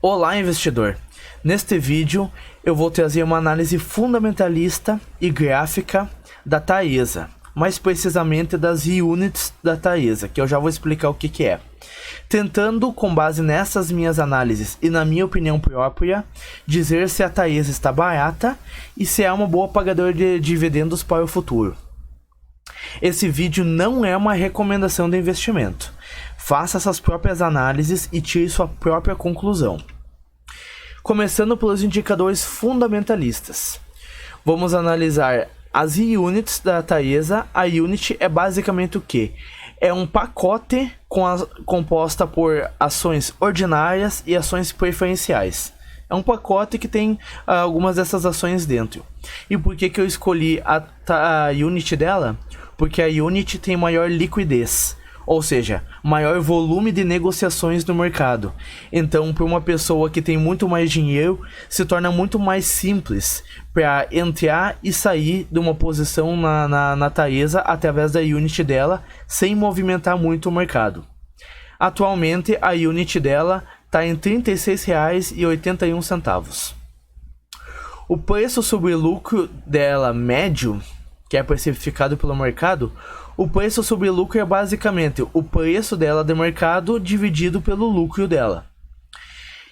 Olá, investidor! Neste vídeo eu vou trazer uma análise fundamentalista e gráfica da Taesa, mais precisamente das units da Taesa, que eu já vou explicar o que é. Tentando, com base nessas minhas análises e na minha opinião própria, dizer se a Taesa está barata e se é uma boa pagadora de dividendos para o futuro. Esse vídeo não é uma recomendação de investimento. Faça suas próprias análises e tire sua própria conclusão. Começando pelos indicadores fundamentalistas. Vamos analisar as units da Taesa. A unit é basicamente o que? É um pacote composta por ações ordinárias e ações preferenciais. É um pacote que tem algumas dessas ações dentro. E por que eu escolhi a unit dela? Porque a unit tem maior liquidez, ou seja, maior volume de negociações no mercado. Então, para uma pessoa que tem muito mais dinheiro, se torna muito mais simples para entrar e sair de uma posição na Taesa através da unit dela, sem movimentar muito o mercado. Atualmente, a unit dela está em R$ 36,81. O preço sobre lucro dela médio, que é precificado pelo mercado, o preço sobre lucro é basicamente o preço dela de mercado dividido pelo lucro dela.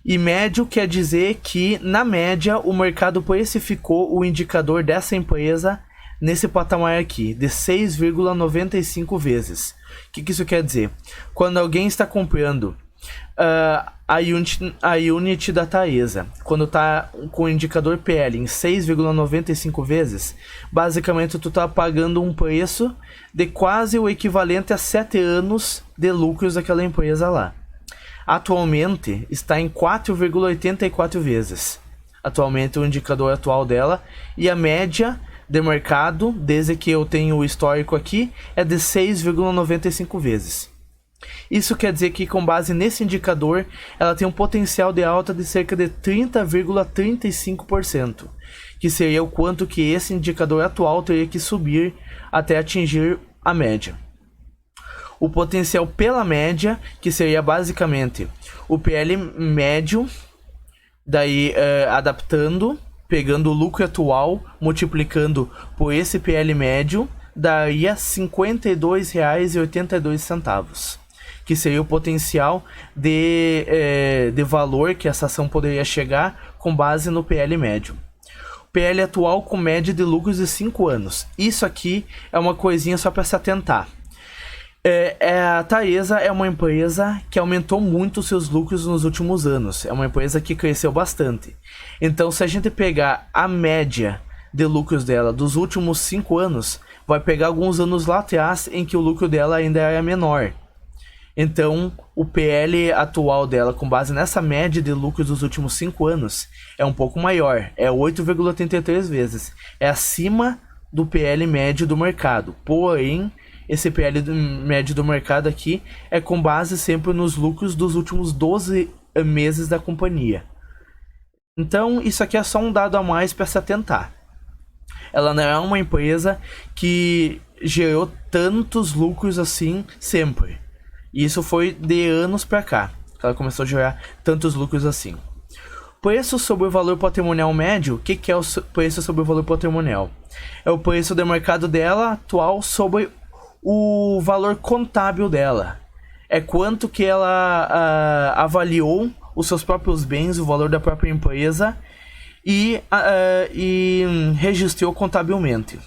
E médio quer dizer que, na média, o mercado precificou o indicador dessa empresa nesse patamar aqui, de 6,95 vezes. O que isso quer dizer? Quando alguém está comprando a unit da Taesa, quando está com o indicador PL em 6,95 vezes, basicamente tu está pagando um preço de quase o equivalente a 7 anos de lucros daquela empresa lá. Atualmente está em 4,84 vezes. Atualmente o indicador atual dela, e a média de mercado, desde que eu tenho o histórico aqui, é de 6,95 vezes. Isso quer dizer que, com base nesse indicador, ela tem um potencial de alta de cerca de 30,35%, que seria o quanto que esse indicador atual teria que subir até atingir a média. O potencial pela média, que seria basicamente o PL médio, daí adaptando, pegando o lucro atual, multiplicando por esse PL médio, daria R$ 52,82. Que seria o potencial de valor que essa ação poderia chegar com base no PL médio. O PL atual com média de lucros de 5 anos. Isso aqui é uma coisinha só para se atentar. A Taesa é uma empresa que aumentou muito os seus lucros nos últimos anos. É uma empresa que cresceu bastante. Então, se a gente pegar a média de lucros dela dos últimos 5 anos, vai pegar alguns anos lá atrás em que o lucro dela ainda era menor. Então, o PL atual dela, com base nessa média de lucros dos últimos 5 anos, é um pouco maior, é 8,83 vezes. É acima do PL médio do mercado. Porém, esse PL médio do mercado aqui é com base sempre nos lucros dos últimos 12 meses da companhia. Então, isso aqui é só um dado a mais para se atentar. Ela não é uma empresa que gerou tantos lucros assim sempre. E isso foi de anos para cá que ela começou a gerar tantos lucros assim. Preço sobre o valor patrimonial médio. O que é o preço sobre o valor patrimonial? É o preço de mercado dela atual sobre o valor contábil dela. É quanto que ela avaliou os seus próprios bens, o valor da própria empresa, e registrou contabilmente.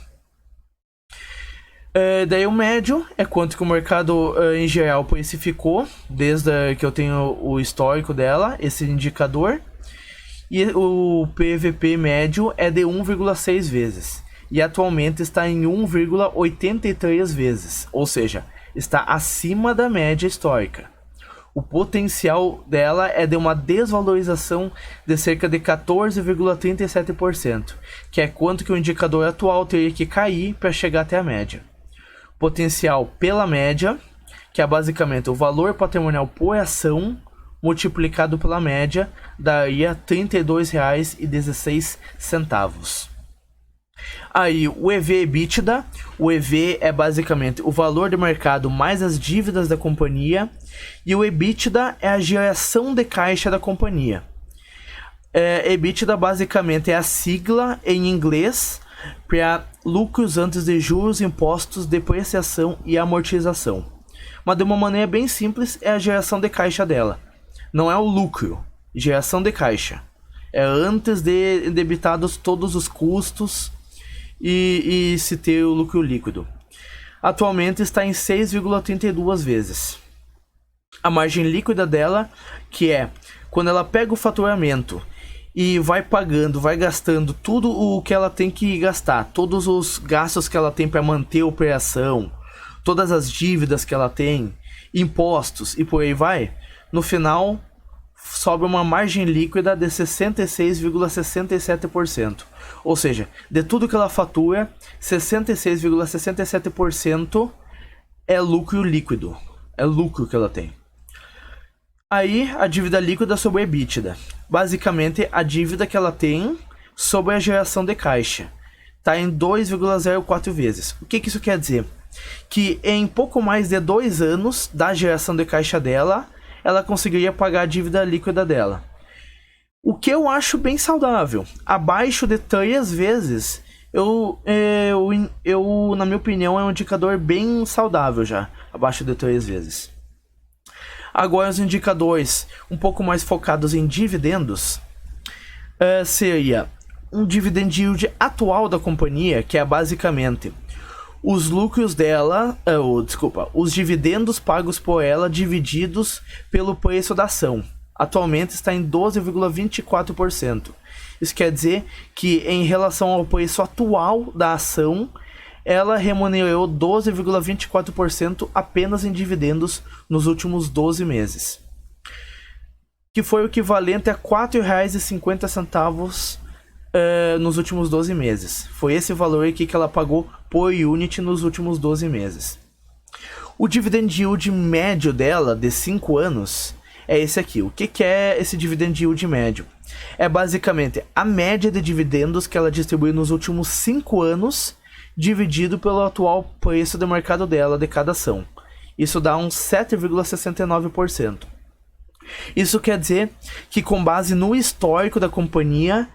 Daí o médio é quanto que o mercado em geral precificou, desde que eu tenho o histórico dela, esse indicador. E o PVP médio é de 1,6 vezes. E atualmente está em 1,83 vezes, ou seja, está acima da média histórica. O potencial dela é de uma desvalorização de cerca de 14,37%, que é quanto que o indicador atual teria que cair para chegar até a média. Potencial pela média, que é basicamente o valor patrimonial por ação multiplicado pela média, daria R$ 32,16. Aí o EV/EBITDA, o EV é basicamente o valor de mercado mais as dívidas da companhia, e o EBITDA é a geração de caixa da companhia. EBITDA basicamente é a sigla em inglês para lucros antes de juros, impostos, depreciação e amortização. Mas de uma maneira bem simples, é a geração de caixa dela. Não é o lucro, geração de caixa. É antes de debitados todos os custos e se ter o lucro líquido. Atualmente está em 6,32 vezes. A margem líquida dela, que é quando ela pega o faturamento e vai pagando, vai gastando tudo o que ela tem que gastar, todos os gastos que ela tem para manter a operação, todas as dívidas que ela tem, impostos e por aí vai, no final sobra uma margem líquida de 66,67%. Ou seja, de tudo que ela fatura, 66,67% é lucro líquido. É lucro que ela tem. Aí, a dívida líquida sobre a EBITDA. Basicamente, a dívida que ela tem sobre a geração de caixa. Está em 2,04 vezes. O que isso quer dizer? Que em pouco mais de 2 anos da geração de caixa dela, ela conseguiria pagar a dívida líquida dela. O que eu acho bem saudável. Abaixo de 3 vezes, na minha opinião, é um indicador bem saudável já. Abaixo de 3 vezes. Agora, os indicadores um pouco mais focados em dividendos, seria um dividend yield atual da companhia, que é basicamente os lucros dela, os dividendos pagos por ela divididos pelo preço da ação. Atualmente está em 12,24%. Isso quer dizer que em relação ao preço atual da ação, ela remunerou 12,24% apenas em dividendos nos últimos 12 meses. Que foi o equivalente a R$ 4,50 nos últimos 12 meses. Foi esse valor aqui que ela pagou por unit nos últimos 12 meses. O dividend yield médio dela, de 5 anos, é esse aqui. O que é esse dividend yield médio? É basicamente a média de dividendos que ela distribuiu nos últimos 5 anos, dividido pelo atual preço de mercado dela de cada ação. Isso dá uns 7,69%. Isso quer dizer que, com base no histórico da companhia,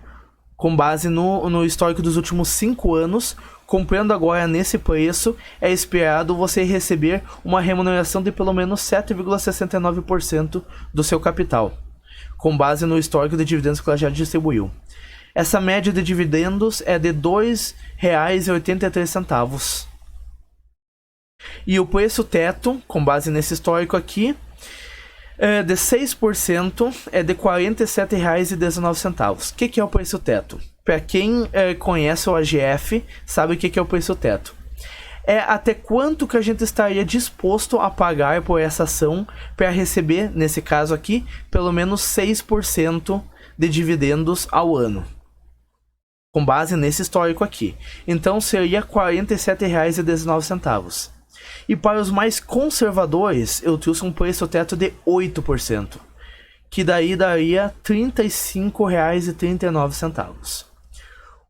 com base no histórico dos últimos 5 anos, comprando agora nesse preço, é esperado você receber uma remuneração de pelo menos 7,69% do seu capital, com base no histórico de dividendos que ela já distribuiu. Essa média de dividendos é de R$ 2,83. E o preço teto, com base nesse histórico aqui, de 6% é de R$ 47,19. O que é o preço teto? Para quem conhece o AGF, sabe o que é o preço teto. É até quanto que a gente estaria disposto a pagar por essa ação para receber, nesse caso aqui, pelo menos 6% de dividendos ao ano. Com base nesse histórico aqui. Então seria R$ 47,19. E para os mais conservadores, eu trouxe um preço teto de 8%, que daí daria R$ 35,39.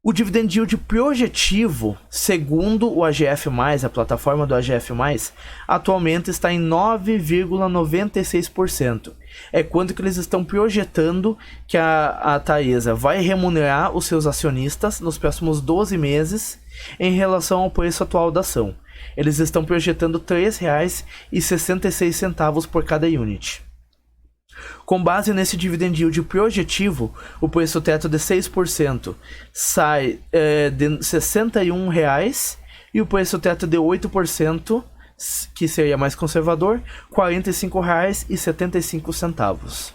O dividend yield projetivo, segundo o AGF+, a plataforma do AGF+, atualmente está em 9,96%. É quanto que eles estão projetando que a Taesa vai remunerar os seus acionistas nos próximos 12 meses em relação ao preço atual da ação. Eles estão projetando R$ 3,66 por cada unit. Com base nesse dividend yield projetivo, o preço teto de 6% sai de R$ 61 e o preço teto de 8%, que seria mais conservador, R$ 45,75.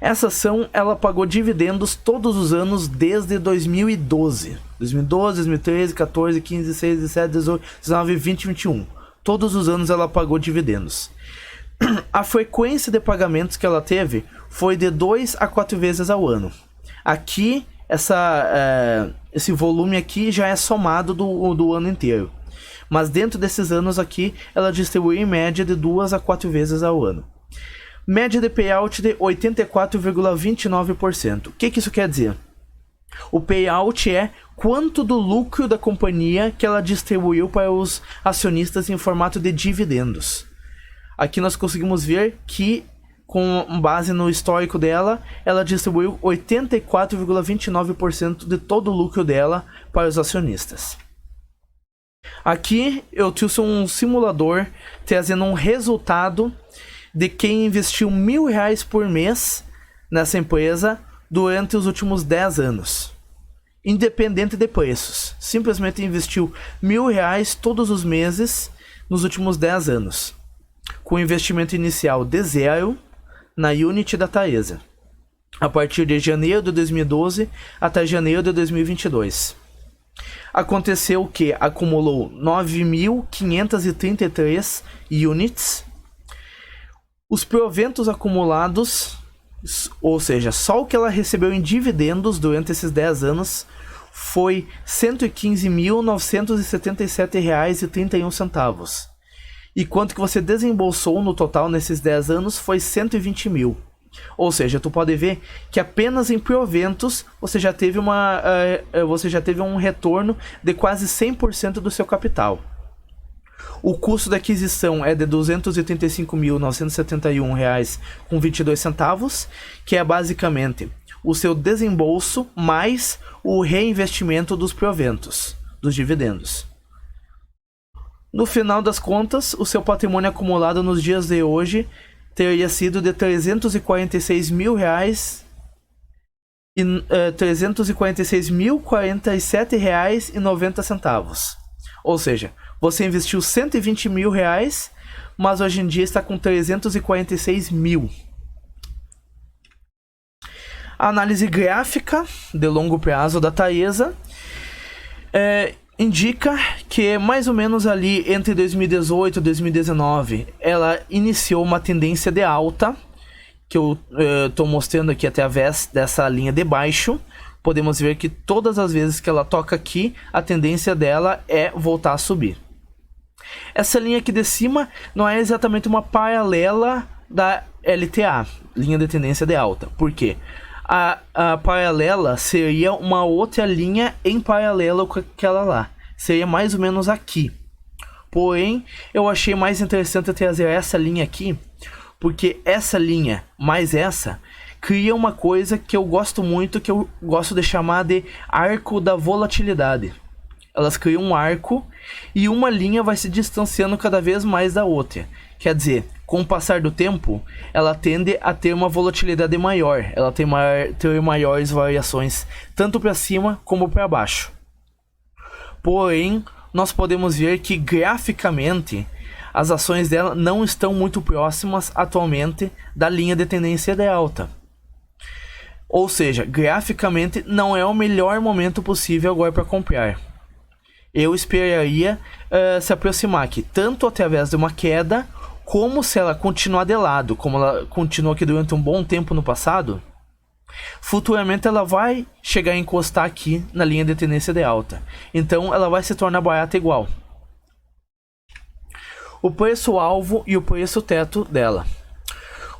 Essa ação, ela pagou dividendos todos os anos desde 2012. 2012, 2013, 14, 15, 16, 17, 18, 19, 20, 21. Todos os anos ela pagou dividendos. A frequência de pagamentos que ela teve foi de 2 a 4 vezes ao ano. Aqui, esse volume aqui já é somado do ano inteiro. Mas dentro desses anos aqui, ela distribui em média de 2 a 4 vezes ao ano. Média de payout de 84,29%. O que isso quer dizer? O payout é quanto do lucro da companhia que ela distribuiu para os acionistas em formato de dividendos. Aqui nós conseguimos ver que, com base no histórico dela, ela distribuiu 84,29% de todo o lucro dela para os acionistas. Aqui eu trouxe um simulador trazendo um resultado de quem investiu R$1.000 por mês nessa empresa durante os últimos 10 anos. Independente de preços. Simplesmente investiu R$1.000 todos os meses nos últimos 10 anos. Com investimento inicial de 0 na Unity da Taesa. A partir de janeiro de 2012 até janeiro de 2022. Aconteceu que acumulou 9.533 units. Os proventos acumulados, ou seja, só o que ela recebeu em dividendos durante esses 10 anos, foi R$ 115.977,31. E quanto que você desembolsou no total nesses 10 anos foi 120 mil. Ou seja, tu pode ver que apenas em proventos você já teve um retorno de quase 100% do seu capital. O custo da aquisição é de R$ 285.971,22, que é basicamente o seu desembolso mais o reinvestimento dos proventos, dos dividendos. No final das contas, o seu patrimônio acumulado nos dias de hoje teria sido de R$ 346.047,90. Ou seja, você investiu R$ 120 mil, mas hoje em dia está com 346 mil. A análise gráfica de longo prazo da Taesa indica que mais ou menos ali entre 2018 e 2019 ela iniciou uma tendência de alta, que eu estou mostrando aqui através dessa linha de baixo. Podemos ver que todas as vezes que ela toca aqui, a tendência dela é voltar a subir. Essa linha aqui de cima não é exatamente uma paralela da LTA, linha de tendência de alta. Por quê? A paralela seria uma outra linha em paralelo com aquela lá. Seria mais ou menos aqui. Porém, eu achei mais interessante trazer essa linha aqui, porque essa linha mais essa cria uma coisa que eu gosto muito, que eu gosto de chamar de arco da volatilidade. Elas criam um arco e uma linha vai se distanciando cada vez mais da outra. Quer dizer, com o passar do tempo, ela tende a ter uma volatilidade maior. Ela tem maiores variações, tanto para cima como para baixo. Porém, nós podemos ver que graficamente, as ações dela não estão muito próximas atualmente da linha de tendência de alta. Ou seja, graficamente não é o melhor momento possível agora para comprar. Eu esperaria se aproximar aqui, tanto através de uma queda, como se ela continuar de lado, como ela continuou aqui durante um bom tempo no passado, futuramente ela vai chegar a encostar aqui na linha de tendência de alta. Então ela vai se tornar barata igual. O preço-alvo e o preço-teto dela.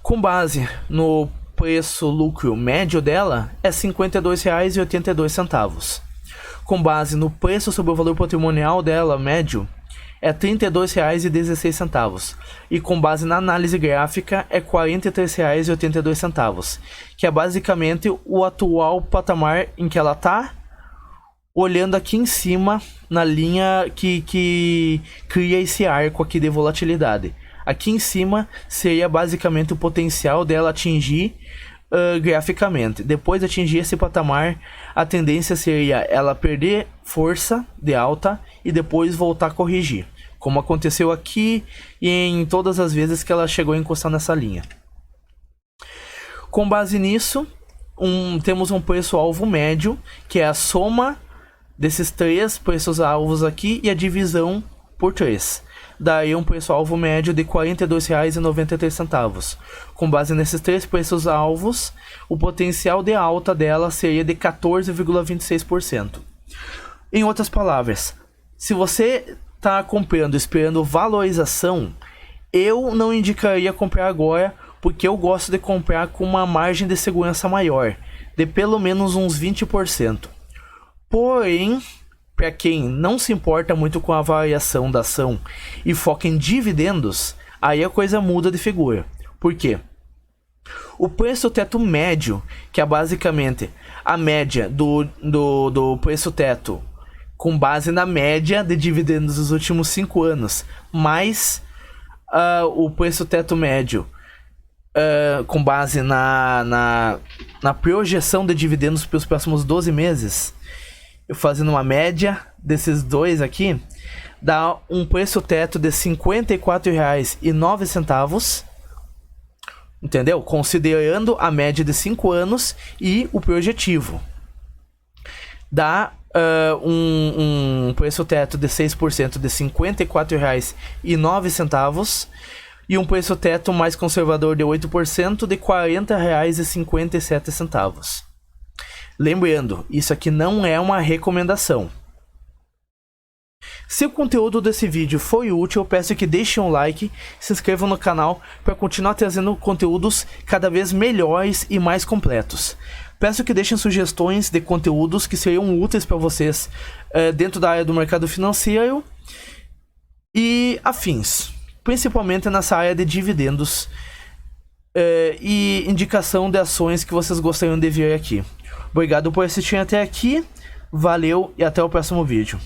Com base no preço-lucro médio dela, é R$ 52,82. Com base no preço sobre o valor patrimonial dela médio, é R$ 32,16. E com base na análise gráfica, é R$ 43,82. Que é basicamente o atual patamar em que ela está, olhando aqui em cima, na linha que cria esse arco aqui de volatilidade. Aqui em cima seria basicamente o potencial dela atingir graficamente. Depois de atingir esse patamar, a tendência seria ela perder força de alta e depois voltar a corrigir, como aconteceu aqui e em todas as vezes que ela chegou a encostar nessa linha. Com base nisso, temos um preço-alvo médio, que é a soma desses três preços-alvos aqui e a divisão por 3. Daí um preço-alvo médio de R$ 42,93. Com base nesses três preços-alvos, o potencial de alta dela seria de 14,26%. Em outras palavras, se você está comprando esperando valorização, eu não indicaria comprar agora, porque eu gosto de comprar com uma margem de segurança maior. de pelo menos uns 20%. Porém, para quem não se importa muito com a variação da ação e foca em dividendos, aí a coisa muda de figura. Por quê? O preço teto médio, que é basicamente a média do preço teto com base na média de dividendos dos últimos 5 anos, mais o preço teto médio com base na projeção de dividendos para os próximos 12 meses, eu fazendo uma média desses dois aqui, dá um preço teto de R$ 54,09, entendeu? Considerando a média de 5 anos e o projetivo. Dá um preço teto de 6% de R$ 54,09 e um preço teto mais conservador de 8% de R$ 40,57. Lembrando, isso aqui não é uma recomendação. Se o conteúdo desse vídeo foi útil, eu peço que deixem um like, se inscrevam no canal para continuar trazendo conteúdos cada vez melhores e mais completos. Peço que deixem sugestões de conteúdos que seriam úteis para vocês dentro da área do mercado financeiro e afins, principalmente nessa área de dividendos e indicação de ações que vocês gostariam de ver aqui. Obrigado por assistir até aqui, valeu e até o próximo vídeo.